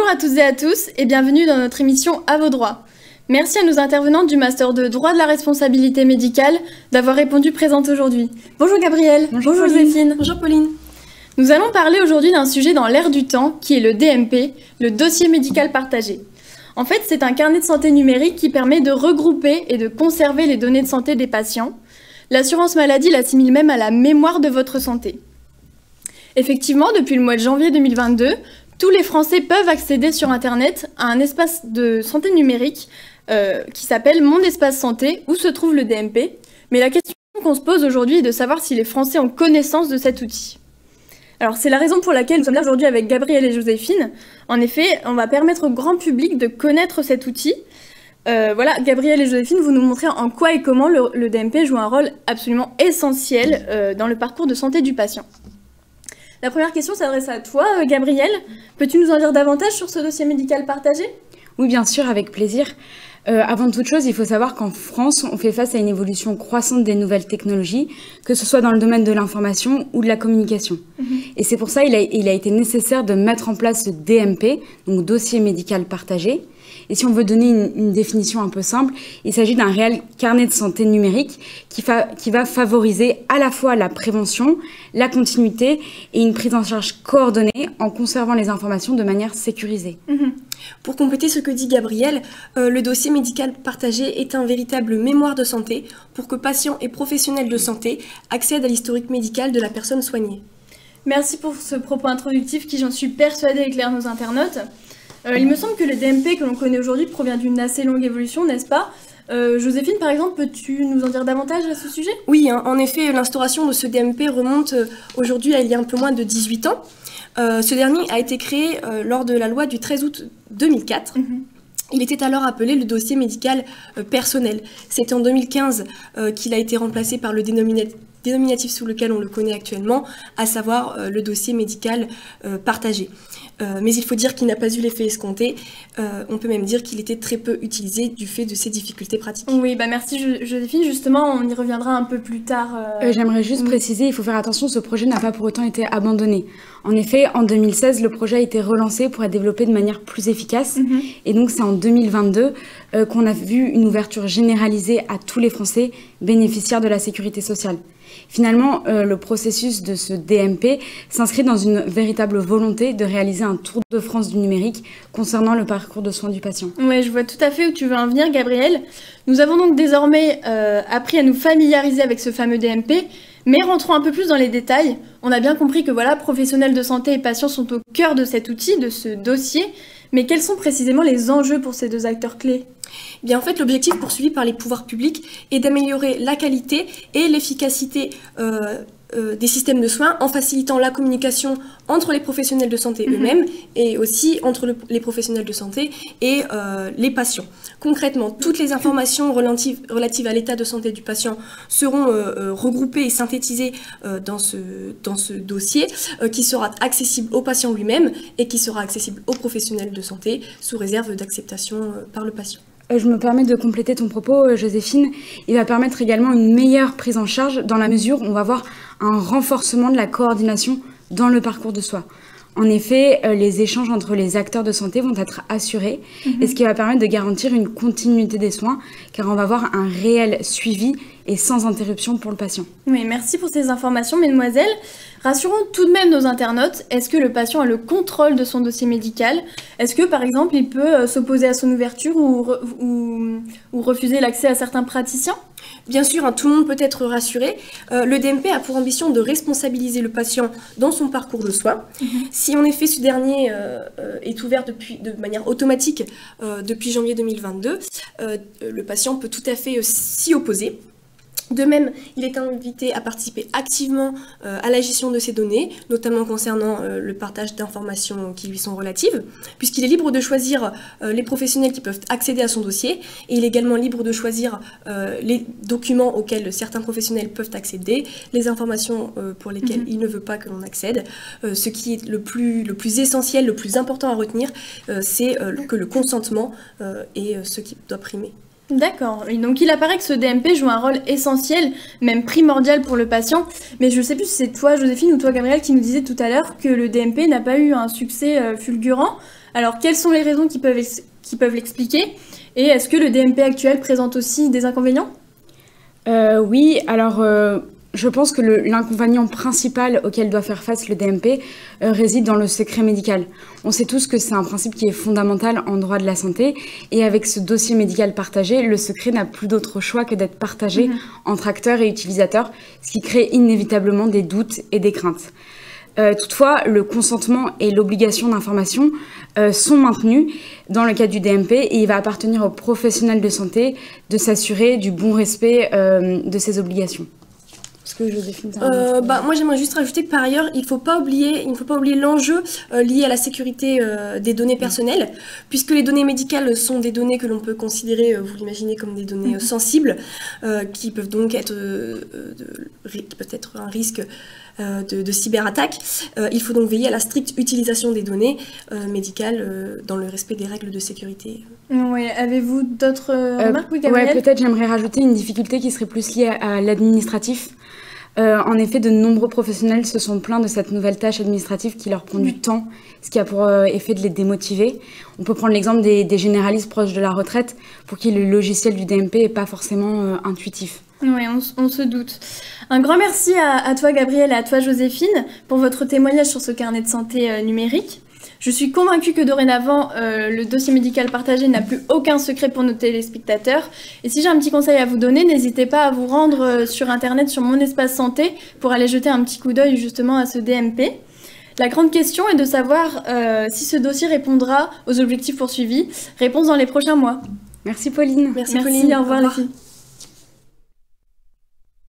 Bonjour à toutes et à tous et bienvenue dans notre émission À vos droits. Merci à nos intervenantes du Master de droit de la responsabilité médicale d'avoir répondu présente aujourd'hui. Bonjour Gabrielle. Bonjour Joséphine. Bonjour Pauline. Nous allons parler aujourd'hui d'un sujet dans l'air du temps qui est le DMP, le dossier médical partagé. En fait, c'est un carnet de santé numérique qui permet de regrouper et de conserver les données de santé des patients. L'assurance maladie l'assimile même à la mémoire de votre santé. Effectivement, depuis le mois de janvier 2022, tous les Français peuvent accéder sur Internet à un espace de santé numérique qui s'appelle Mon Espace Santé, où se trouve le DMP. Mais la question qu'on se pose aujourd'hui est de savoir si les Français ont connaissance de cet outil. Alors c'est la raison pour laquelle nous sommes là aujourd'hui avec Gabrielle et Joséphine. En effet, on va permettre au grand public de connaître cet outil. Voilà, Gabrielle et Joséphine, vous nous montrez en quoi et comment le DMP joue un rôle absolument essentiel dans le parcours de santé du patient. La première question s'adresse à toi, Gabrielle. Peux-tu nous en dire davantage sur ce dossier médical partagé ? Oui, bien sûr, avec plaisir. Avant toute chose, il faut savoir qu'en France, on fait face à une évolution croissante des nouvelles technologies, que ce soit dans le domaine de l'information ou de la communication. Et c'est pour ça qu'il a été nécessaire de mettre en place ce DMP, donc dossier médical partagé. Et si on veut donner une définition un peu simple, il s'agit d'un réel carnet de santé numérique qui va favoriser à la fois la prévention, la continuité et une prise en charge coordonnée en conservant les informations de manière sécurisée. Pour compléter ce que dit Gabrielle, le dossier médical partagé est un véritable mémoire de santé pour que patients et professionnels de santé accèdent à l'historique médical de la personne soignée. Merci pour ce propos introductif qui, j'en suis persuadée, éclaire nos internautes. Il me semble que le DMP que l'on connaît aujourd'hui provient d'une assez longue évolution, n'est-ce pas ? Joséphine, par exemple, peux-tu nous en dire davantage à ce sujet ? Oui, en effet, l'instauration de ce DMP remonte aujourd'hui à il y a un peu moins de 18 ans. Ce dernier a été créé lors de la loi du 13 août 2004. Il était alors appelé le dossier médical personnel. C'est en 2015 qu'il a été remplacé par le dénominatif sous lequel on le connaît actuellement, à savoir le dossier médical partagé. Mais il faut dire qu'il n'a pas eu l'effet escompté. On peut même dire qu'il était très peu utilisé du fait de ses difficultés pratiques. Oui, merci Joséphine. Justement, on y reviendra un peu plus tard. J'aimerais juste préciser, il faut faire attention, ce projet n'a pas pour autant été abandonné. En effet, en 2016, le projet a été relancé pour être développé de manière plus efficace. Et donc, c'est en 2022 qu'on a vu une ouverture généralisée à tous les Français bénéficiaires de la sécurité sociale. Finalement, le processus de ce DMP s'inscrit dans une véritable volonté de réaliser un tour de France du numérique concernant le parcours de soins du patient. Oui, je vois tout à fait où tu veux en venir, Gabrielle. Nous avons donc désormais appris à nous familiariser avec ce fameux DMP, mais rentrons un peu plus dans les détails. On a bien compris que voilà, professionnels de santé et patients sont au cœur de cet outil, de ce dossier. Mais quels sont précisément les enjeux pour ces deux acteurs clés ? Bien, en fait, l'objectif poursuivi par les pouvoirs publics est d'améliorer la qualité et l'efficacité des systèmes de soins en facilitant la communication entre les professionnels de santé eux-mêmes et aussi entre les professionnels de santé et les patients. Concrètement, toutes les informations relatives à l'état de santé du patient seront regroupées et synthétisées dans ce dossier qui sera accessible au patient lui-même et qui sera accessible aux professionnels de santé sous réserve d'acceptation par le patient. Je me permets de compléter ton propos, Joséphine. Il va permettre également une meilleure prise en charge dans la mesure où on va avoir un renforcement de la coordination dans le parcours de soins. En effet, les échanges entre les acteurs de santé vont être assurés, et ce qui va permettre de garantir une continuité des soins, car on va avoir un réel suivi et sans interruption pour le patient. Oui, merci pour ces informations, mesdemoiselles. Rassurons tout de même nos internautes, est-ce que le patient a le contrôle de son dossier médical ? Est-ce que, par exemple, il peut s'opposer à son ouverture ou refuser l'accès à certains praticiens ? Bien sûr, tout le monde peut être rassuré. Le DMP a pour ambition de responsabiliser le patient dans son parcours de soins. Si en effet ce dernier est ouvert de manière automatique depuis janvier 2022, le patient peut tout à fait s'y opposer. De même, il est invité à participer activement à la gestion de ses données, notamment concernant le partage d'informations qui lui sont relatives, puisqu'il est libre de choisir les professionnels qui peuvent accéder à son dossier, et il est également libre de choisir les documents auxquels certains professionnels peuvent accéder, les informations pour lesquelles il ne veut pas que l'on accède. Ce qui est le plus essentiel, le plus important à retenir, c'est que le consentement est ce qui doit primer. D'accord, donc il apparaît que ce DMP joue un rôle essentiel, même primordial pour le patient, mais je ne sais plus si c'est toi Joséphine ou toi Gabrielle qui nous disais tout à l'heure que le DMP n'a pas eu un succès fulgurant. Alors, quelles sont les raisons qui peuvent l'expliquer? Et est-ce que le DMP actuel présente aussi des inconvénients? Oui, alors je pense que l'inconvénient principal auquel doit faire face le DMP réside dans le secret médical. On sait tous que c'est un principe qui est fondamental en droit de la santé, et avec ce dossier médical partagé, le secret n'a plus d'autre choix que d'être partagé entre acteurs et utilisateurs, ce qui crée inévitablement des doutes et des craintes. Toutefois, le consentement et l'obligation d'information sont maintenus dans le cadre du DMP, et il va appartenir aux professionnels de santé de s'assurer du bon respect de ces obligations. Est-ce que Joséphine moi j'aimerais juste rajouter que par ailleurs il ne faut pas oublier l'enjeu lié à la sécurité des données personnelles, puisque les données médicales sont des données que l'on peut considérer, vous l'imaginez, comme des données sensibles, qui peuvent donc être un risque de cyberattaque. Il faut donc veiller à la stricte utilisation des données médicales dans le respect des règles de sécurité. Oui, avez-vous d'autres remarques? Oui, Gabrielle? Ouais, peut-être j'aimerais rajouter une difficulté qui serait plus liée à l'administratif. En effet, de nombreux professionnels se sont plaints de cette nouvelle tâche administrative qui leur prend du temps, ce qui a pour effet de les démotiver. On peut prendre l'exemple des généralistes proches de la retraite, pour qui le logiciel du DMP n'est pas forcément intuitif. Oui, on se doute. Un grand merci à toi, Gabrielle, et à toi, Joséphine, pour votre témoignage sur ce carnet de santé numérique. Je suis convaincue que dorénavant, le dossier médical partagé n'a plus aucun secret pour nos téléspectateurs. Et si j'ai un petit conseil à vous donner, n'hésitez pas à vous rendre sur Internet, sur Mon Espace Santé, pour aller jeter un petit coup d'œil justement à ce DMP. La grande question est de savoir si ce dossier répondra aux objectifs poursuivis. Réponse dans les prochains mois. Merci Pauline. Merci Pauline. Au revoir les filles.